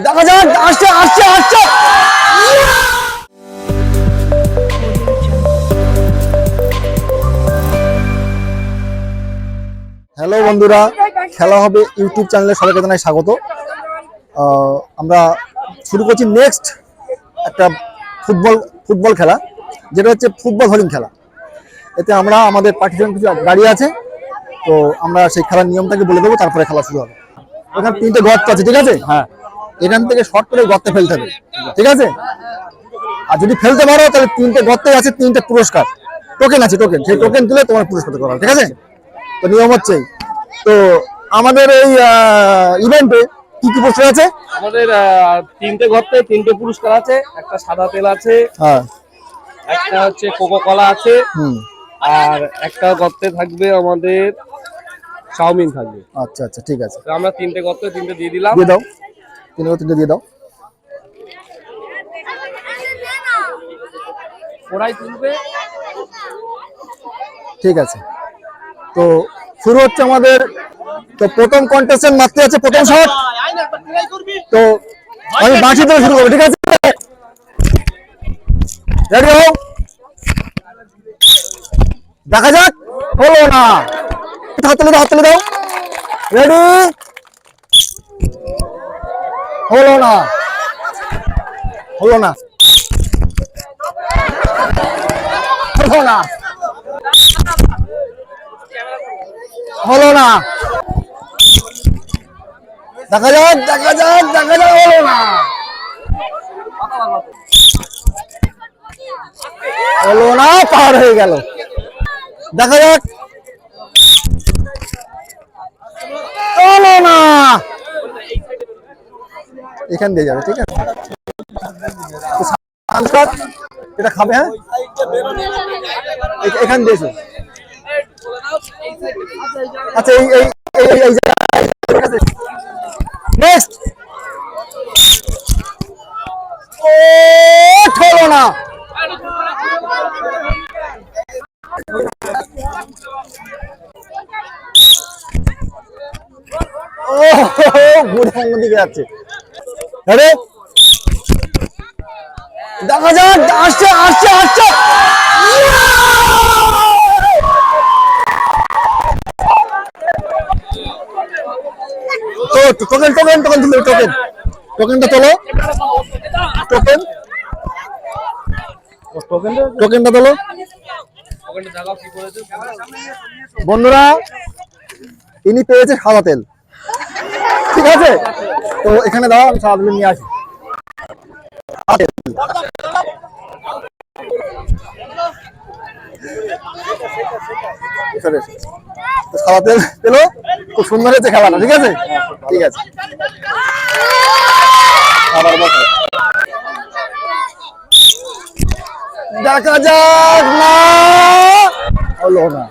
দেখা যাক, আসছে আসছে আসছে। হ্যালো বন্ধুরা, খেলা হবে ইউটিউব চ্যানেলে সবাইকে জানাই স্বাগত। আমরা শুরু করছি নেক্সট একটা ফুটবল খেলা, যেটা হচ্ছে ফুটবল হরিণ খেলা। এতে আমরা আমাদের পার্টিসিপেন্ট কিছু গাড়ি আছে, তো আমরা সেই খেলার নিয়মটাকে বলে দেবো, তারপরে খেলা শুরু হবে। এখানে 3টে গর্ত আছে, ঠিক আছে? হ্যাঁ, এখান থেকে শর্ট করে গর্তে ফেলতে হবে, ঠিক আছে? আর যদি ফেলতে পারো তাহলে 3টে গর্তে আছে 3টে পুরস্কার, টোকেন আছে, টোকেন, সেই টোকেন তুলে তোমার পুরস্কার করা, ঠিক আছে? তো নিয়ম হচ্ছে, তো আমাদের এই ইভেন্টে কি কি পুরস্কার আছে? আমাদের 3টে গর্তে 3টে পুরস্কার আছে। একটা সাদা তেল আছে, হ্যাঁ, একটা হচ্ছে কোকো কলা আছে, আর একটা গর্তে থাকবে আমাদের চাউমিন থাকবে। আচ্ছা আচ্ছা, ঠিক আছে। তো আমরা 3টে গর্তে 3টে দিয়ে দিলাম। দিয়ে দাও, 3টে দিয়ে দাও। ওরাই তুলবে। ঠিক আছে, তো শুরু হচ্ছে আমাদের। তো প্রথম কন্টেস্টেন্ট মারতে আছে প্রথম শট। তো আমি বাঁশি দিয়ে শুরু করবো, ঠিক আছে? রেডি হও, দেখা যাক। হলো না, হাত তুলে দাও, হাত তুলে দাও। রেডি, হলো না, হলো না, হলো না, হলো না, দেখা যাক, দেখা যাক, দেখা যাক। হলো না, হলো না, পার হয়ে গেল। দেখা যাক, হলো না। এখান দিয়ে যাবে, ঠিক আছে? এটা খাবে, হ্যাঁ, এখান দিয়েছে। আচ্ছা, এই এই এই নেক্সট। ও, হলো না। ও, ঘুরে অন্যদিকে যাচ্ছে। আরে দেখা যাক, আসছে আসছে আসছে। তো টোকেন টোকেন টোকেন তুলো, টোকেন, টোকেনটা তোলো, টোকেন, টোকেনটা তোলো। বন্ধুরা, ইনি পেয়েছে সাদা তেল, ঠিক আছে? তো এখানে দাও, আমি সাদা তেল নিয়ে আসি। সাদা তেল পেলো, খুব সুন্দর হয়েছে খেলাটা, ঠিক আছে? ঠিক আছে, আবার দেখা যাক। না, হলো না।